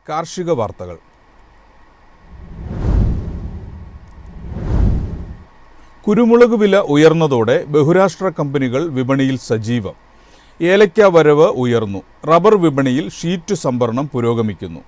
കാർഷിക വാർത്തകൾ. കുരുമുളക് വില ഉയർന്നതോടെ ബഹുരാഷ്ട്ര കമ്പനികൾ വിപണിയിൽ സജീവം. ഏലയ്ക്ക വരവ് ഉയർന്നു. റബ്ബർ വിപണിയിൽ ഷീറ്റ് സംഭരണം പുരോഗമിക്കുന്നു.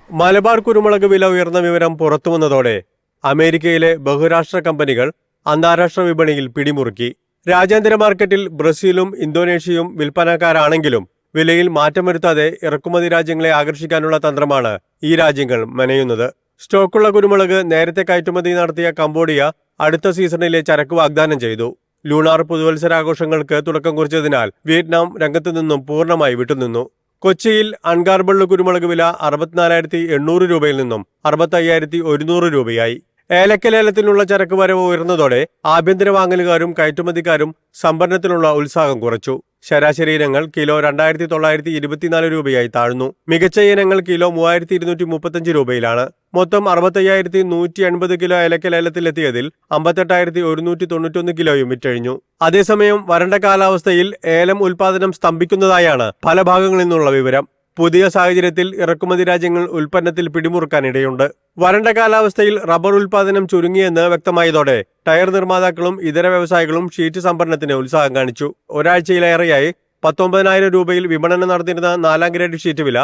മലബാർ കുരുമുളക് വില ഉയർന്ന വിവരം പുറത്തുവന്നതോടെ അമേരിക്കയിലെ ബഹുരാഷ്ട്ര കമ്പനികൾ അന്താരാഷ്ട്ര വിപണിയിൽ പിടിമുറുക്കി. രാജ്യാന്തര മാർക്കറ്റിൽ ബ്രസീലും ഇന്തോനേഷ്യയും വിൽപ്പനക്കാരാണെങ്കിലും വിലയിൽ മാറ്റം വരുത്താതെ ഇറക്കുമതി രാജ്യങ്ങളെ ആകർഷിക്കാനുള്ള തന്ത്രമാണ് ഈ രാജ്യങ്ങൾ മെനയുന്നത്. സ്റ്റോക്കുള്ള കുരുമുളക് നേരത്തെ കയറ്റുമതി നടത്തിയ കംബോഡിയ അടുത്ത സീസണിലെ ചരക്ക് വാഗ്ദാനം ചെയ്തു. ലൂണാർ പുതുവത്സരാഘോഷങ്ങൾക്ക് തുടക്കം കുറിച്ചതിനാൽ വിയറ്റ്നാം രംഗത്തു നിന്നും പൂർണ്ണമായി വിട്ടുനിന്നു. കൊച്ചിയിൽ അൺഗാർബിൾഡ് കുരുമുളക് വില 64,800 രൂപയിൽ നിന്നും 65,100 രൂപയായി. ഏലക്ക ലേലത്തിനുള്ള ചരക്ക് വരവ് ഉയർന്നതോടെ ആഭ്യന്തര വാങ്ങലുകാരും കയറ്റുമതിക്കാരും സംഭരണത്തിനുള്ള ഉത്സാഹം കുറച്ചു. ശരാശരി ഇനങ്ങൾ കിലോ 2,924 രൂപയായി താഴ്ന്നു. മികച്ച ഇനങ്ങൾ കിലോ 3,235 രൂപയിലാണ്. മൊത്തം 65,180 കിലോ ഏലക്ക ലേലത്തിലെത്തിയതിൽ 58,191 കിലോയും വിറ്റഴിഞ്ഞു. അതേസമയം വരണ്ട കാലാവസ്ഥയിൽ ഏലം ഉൽപാദനം സ്തംഭിക്കുന്നതായാണ് പല ഭാഗങ്ങളിൽ നിന്നുള്ള വിവരം. പുതിയ സാഹചര്യത്തിൽ ഇറക്കുമതി രാജ്യങ്ങൾ ഉൽപ്പന്നത്തിൽ പിടിമുറുക്കാനിടയുണ്ട്. വരണ്ട കാലാവസ്ഥയിൽ റബ്ബർ ഉൽപാദനം ചുരുങ്ങിയെന്ന് വ്യക്തമായതോടെ ടയർ നിർമ്മാതാക്കളും ഇതര വ്യവസായികളും ഷീറ്റ് സംഭരണത്തിന് ഉത്സാഹം കാണിച്ചു. ഒരാഴ്ചയിലേറെയായി 19,000 രൂപയിൽ വിപണനം നടത്തിയിരുന്ന 4ാം ഗ്രേഡ് ഷീറ്റ് വില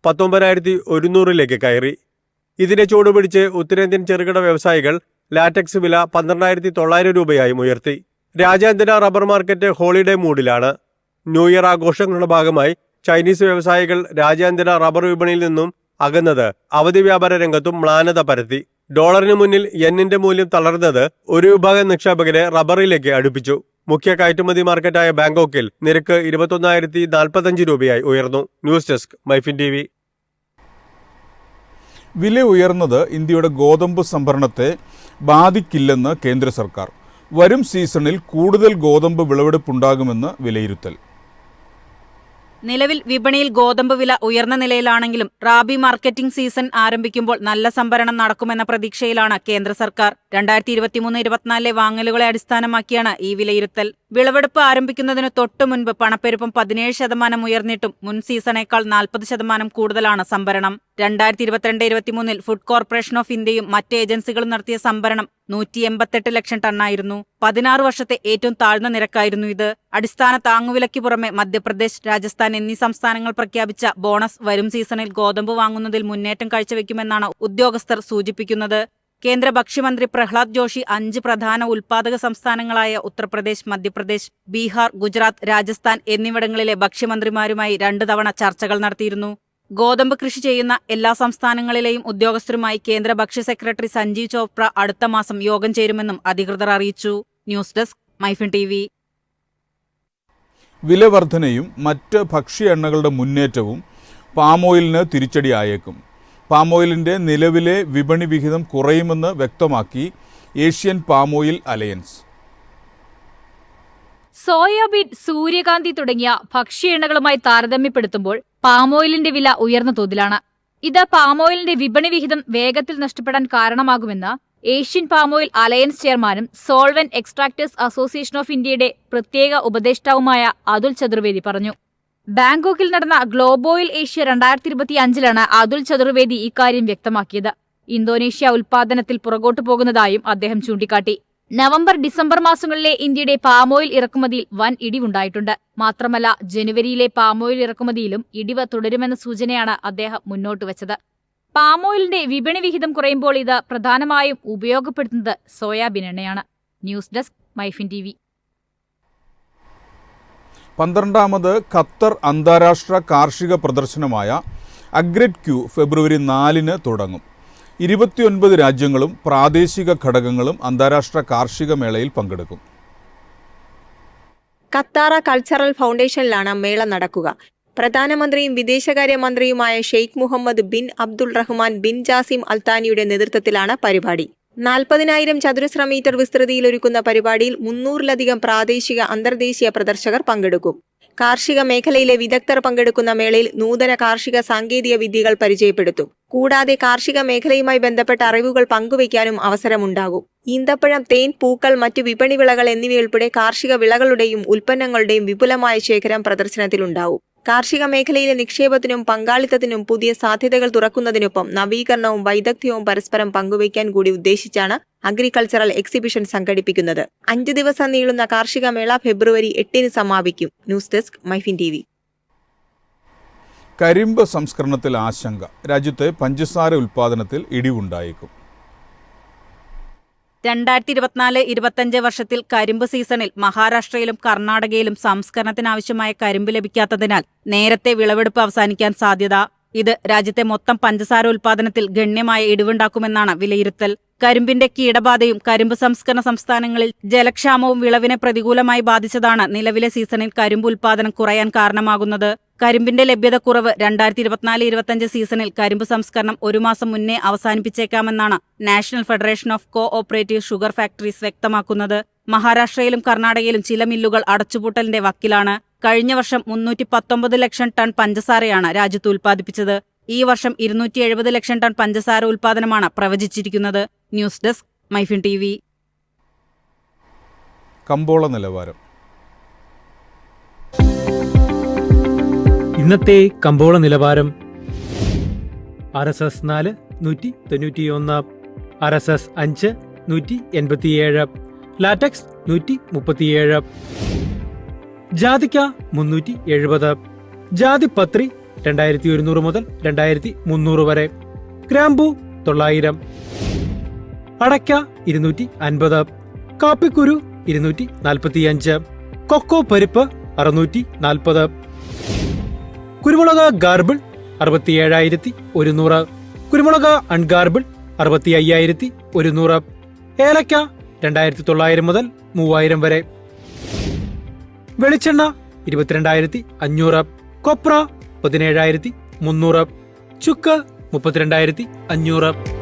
19,100 കയറി. ഇതിനെ ചൂടുപിടിച്ച് ഉത്തരേന്ത്യൻ ചെറുകിട വ്യവസായികൾ ലാറ്റക്സ് വില 12,900 രൂപയായും ഉയർത്തി. രാജ്യാന്തര റബ്ബർ മാർക്കറ്റ് ഹോളിഡേ മൂഡിലാണ്. ന്യൂ ഇയർ ആഘോഷങ്ങളുടെ ഭാഗമായി ചൈനീസ് വ്യവസായികൾ രാജ്യാന്തര റബ്ബർ വിപണിയിൽ നിന്നും അകന്നത് അവധി വ്യാപാര രംഗത്തും മ്ലാനത പരത്തി. ഡോളറിന് മുന്നിൽ യെന്നിന്റെ മൂല്യം തളർന്നത് ഒരു വിഭാഗം നിക്ഷേപകരെ റബ്ബറിലേക്ക് അടുപ്പിച്ചു. മുഖ്യ കയറ്റുമതി മാർക്കറ്റായ ബാങ്കോക്കിൽ നിരക്ക് 21,045 രൂപയായി ഉയർന്നു. News desk MyFin TV. വില ഉയർന്നത് ഇന്ത്യയുടെ ഗോതമ്പ് സംഭരണത്തെ ബാധിക്കില്ലെന്ന് കേന്ദ്ര സർക്കാർ. വരും സീസണിൽ കൂടുതൽ ഗോതമ്പ് വിളവെടുപ്പുണ്ടാകുമെന്ന് വിലയിരുത്തൽ. നിലവിൽ വിപണിയിൽ ഗോതമ്പ് വില ഉയർന്ന നിലയിലാണെങ്കിലും റാബി മാർക്കറ്റിംഗ് സീസൺ ആരംഭിക്കുമ്പോൾ നല്ല സംഭരണം നടക്കുമെന്ന പ്രതീക്ഷയിലാണ് കേന്ദ്ര സർക്കാർ. 2023-24 വാങ്ങലുകളെ അടിസ്ഥാനമാക്കിയാണ് ഈ വിലയിരുത്തൽ. വിളവെടുപ്പ് ആരംഭിക്കുന്നതിന് തൊട്ടു മുൻപ് പണപ്പെരുപ്പം 17% ഉയർന്നിട്ടും മുൻ സീസണേക്കാൾ 40% കൂടുതലാണ് സംഭരണം. 2022-23 ഫുഡ് കോർപ്പറേഷൻ ഓഫ് ഇന്ത്യയും മറ്റ് ഏജൻസികളും നടത്തിയ സംഭരണം 188 ലക്ഷം ടണ്ണായിരുന്നു. 16 വർഷത്തെ ഏറ്റവും താഴ്ന്ന നിരക്കായിരുന്നു ഇത്. അടിസ്ഥാന താങ്ങുവിലയ്ക്ക് പുറമെ മധ്യപ്രദേശ്, രാജസ്ഥാൻ എന്നീ സംസ്ഥാനങ്ങൾ പ്രഖ്യാപിച്ച ബോണസ് വരും സീസണിൽ ഗോതമ്പ് വാങ്ങുന്നതിൽ മുന്നേറ്റം കാഴ്ചവെക്കുമെന്നാണ് ഉദ്യോഗസ്ഥർ സൂചിപ്പിക്കുന്നത്. കേന്ദ്ര ഭക്ഷ്യമന്ത്രി പ്രഹ്ലാദ് ജോഷി 5 പ്രധാന ഉൽപാദക സംസ്ഥാനങ്ങളായ ഉത്തർപ്രദേശ്, മധ്യപ്രദേശ്, ബീഹാർ, ഗുജറാത്ത്, രാജസ്ഥാൻ എന്നിവിടങ്ങളിലെ ഭക്ഷ്യമന്ത്രിമാരുമായി 2 തവണ ചർച്ചകൾ നടത്തിയിരുന്നു. ഗോതമ്പ് കൃഷി ചെയ്യുന്ന എല്ലാ സംസ്ഥാനങ്ങളിലെയും ഉദ്യോഗസ്ഥരുമായി കേന്ദ്ര ഭക്ഷ്യ സെക്രട്ടറി സഞ്ജീവ് ചോപ്ര അടുത്ത മാസം യോഗം ചേരുമെന്നും അധികൃതർ അറിയിച്ചു. News desk MyFin TV. വില വർധനയും മറ്റ് ഭക്ഷ്യ എണ്ണകളുടെ മുന്നേറ്റവും പാമോയിലിന് തിരിച്ചടിയായേക്കും. പാമോയിലിന്റെ നിലവിലെ വിപണി വിഹിതം കുറയുമെന്ന് വ്യക്തമാക്കി ഏഷ്യൻ പാമോയിൽ അലയൻസ്. സോയാബീൻ, സൂര്യകാന്തി തുടങ്ങിയ ഭക്ഷ്യ എണ്ണകളുമായി താരതമ്യപ്പെടുത്തുമ്പോൾ പാമോയിലിന്റെ വില ഉയർന്ന തോതിലാണ്. ഇത് പാമോയിലിന്റെ വിപണി വിഹിതം വേഗത്തിൽ നഷ്ടപ്പെടാൻ കാരണമാകുമെന്ന് ഏഷ്യൻ പാമോയിൽ അലയൻസ് ചെയർമാനും സോൾവെന്റ് എക്സ്ട്രാക്ടേഴ്സ് അസോസിയേഷൻ ഓഫ് ഇന്ത്യയുടെ പ്രത്യേക ഉപദേഷ്ടാവുമായ അതുൽ ചതുർവേദി പറഞ്ഞു. ബാങ്കോക്കിൽ നടന്ന ഗ്ലോബോയിൽ ഏഷ്യ 2025-ലാണ് അതുൽ ചതുർവേദി ഇക്കാര്യം വ്യക്തമാക്കിയത്. ഇന്തോനേഷ്യ ഉൽപാദനത്തിൽ പുറകോട്ടു പോകുന്നതായും അദ്ദേഹം ചൂണ്ടിക്കാട്ടി. നവംബർ-ഡിസംബർ മാസങ്ങളിലെ ഇന്ത്യയുടെ പാമോയിൽ ഇറക്കുമതിയിൽ വൻ ഇടിവുണ്ടായിട്ടുണ്ട്. മാത്രമല്ല, ജനുവരിയിലെ പാമോയിൽ ഇറക്കുമതിയിലും ഇടിവ് തുടരുമെന്ന സൂചനയാണ് അദ്ദേഹം മുന്നോട്ട് വച്ചത്. പാമോയിലിന്റെ വിപണി വിഹിതം കുറയുമ്പോൾ ഇത് പ്രധാനമായും ഉപയോഗപ്പെടുത്തുന്നത് സോയാബീൻ എണ്ണയാണ്. News desk MyFin TV. 12ാമത് ഖത്തർ അന്താരാഷ്ട്ര കാർഷിക പ്രദർശനമായ അഗ്രറ്റ് ഫെബ്രുവരി 4-ന് തുടങ്ങും. 29 രാജ്യങ്ങളും പ്രാദേശിക ഘടകങ്ങളും അന്താരാഷ്ട്ര കാർഷിക മേളയിൽ പങ്കെടുക്കും. ഖത്താറ കൾച്ചറൽ ഫൗണ്ടേഷനിലാണ് മേള നടക്കുക. പ്രധാനമന്ത്രിയും വിദേശകാര്യമന്ത്രിയുമായ Sheikh Mohammed bin Abdul Rahman bin Jassim അൽത്താനിയുടെ നേതൃത്വത്തിലാണ് പരിപാടി. 40,000 ചതുരശ്ര മീറ്റർ വിസ്തൃതിയിലൊരുക്കുന്ന പരിപാടിയിൽ 300-ലധികം പ്രാദേശിക, അന്തർദേശീയ പ്രദർശകർ പങ്കെടുക്കും. കാർഷിക മേഖലയിലെ വിദഗ്ധർ പങ്കെടുക്കുന്ന മേളയിൽ നൂതന കാർഷിക സാങ്കേതിക വിദ്യകൾ പരിചയപ്പെടുത്തും. കൂടാതെ കാർഷിക മേഖലയുമായി ബന്ധപ്പെട്ട അറിവുകൾ പങ്കുവയ്ക്കാനും അവസരമുണ്ടാകും. ഈന്തപ്പഴം, തേൻ, പൂക്കൾ, മറ്റു വിപണി വിളകൾ എന്നിവയുൾപ്പെടെ കാർഷിക വിളകളുടെയും ഉൽപ്പന്നങ്ങളുടെയും വിപുലമായ ശേഖരം പ്രദർശനത്തിലുണ്ടാവും. കാർഷിക മേഖലയിലെ നിക്ഷേപത്തിനും പങ്കാളിത്തത്തിനും പുതിയ സാധ്യതകൾ തുറക്കുന്നതിനൊപ്പം നവീകരണവും വൈദഗ്ധ്യവും പരസ്പരം പങ്കുവയ്ക്കാൻ കൂടി ഉദ്ദേശിച്ചാണ് അഗ്രികൾച്ചറൽ എക്സിബിഷൻ സംഘടിപ്പിക്കുന്നത്. 5 ദിവസം നീളുന്ന കാർഷിക മേള ഫെബ്രുവരി 8 സമാപിക്കും. News desk MyFin TV. കരിമ്പ് സംസ്കരണത്തിൽ ആശങ്ക. രാജ്യത്തെ പഞ്ചസാര ഉൽപ്പാദനത്തിൽ ഇടിവുണ്ടായേക്കും. 2024-25 വർഷത്തിൽ കരിമ്പ് സീസണിൽ മഹാരാഷ്ട്രയിലും കർണാടകയിലും സംസ്കരണത്തിനാവശ്യമായ കരിമ്പ് ലഭിക്കാത്തതിനാൽ നേരത്തെ വിളവെടുപ്പ് അവസാനിക്കാൻ സാധ്യത. ഇത് രാജ്യത്തെ മൊത്തം പഞ്ചസാര ഉൽപ്പാദനത്തിൽ ഗണ്യമായ ഇടിവുണ്ടാക്കുമെന്നാണ് വിലയിരുത്തൽ. കരിമ്പിന്റെ കീടബാധയും കരിമ്പ് സംസ്കരണ സംസ്ഥാനങ്ങളിൽ ജലക്ഷാമവും വിളവിനെ പ്രതികൂലമായി ബാധിച്ചതാണ് നിലവിലെ സീസണിൽ കരിമ്പ് ഉൽപ്പാദനം കുറയാൻ കാരണമാകുന്നത്. കരിമ്പിന്റെ ലഭ്യത കുറവ് 2024-25 സീസണിൽ കരിമ്പ് സംസ്കരണം 1 മാസം മുന്നേ അവസാനിപ്പിച്ചേക്കാമെന്നാണ് national federation of co operative sugar factories വ്യക്തമാക്കുന്നത്. മഹാരാഷ്ട്രയിലും കർണാടകയിലും ചില മില്ലുകൾ അടച്ചുപൂട്ടലിന്റെ വക്കിലാണ്. കഴിഞ്ഞ വർഷം 319 ലക്ഷം ടൺ പഞ്ചസാരയാണ് രാജ്യത്ത് ഉൽപ്പാദിപ്പിച്ചത്. ഈ വർഷം 270 ലക്ഷം ടൺ പഞ്ചസാര ഉൽപ്പാദനമാണ് പ്രവചിച്ചിരിക്കുന്നത്. News desk MyFin TV. കമ്പോള നിലവാരം. ഇന്നത്തെ കമ്പോള നിലവാരം: RSS 4 191, RSS 5 187, ലാറ്റക്സ് 137, ജാതിക്ക 370, ജാതിപത്രി 2100 മുതൽ 2300 വരെ, ഗ്രാമ്പൂ 900, അടയ്ക്ക 250, കാപ്പിക്കുരു 245, കൊക്കോ പരിപ്പ് 640, കുരുമുളക് ഗാർബിൾ 67,100, കുരുമുളക് അൺഗാർബിൾ 65,100, ഏലക്ക 2,900 മുതൽ 3,000 വരെ, വെളിച്ചെണ്ണ 22,500, കൊപ്ര 17,300, ചുക്ക് 32,500.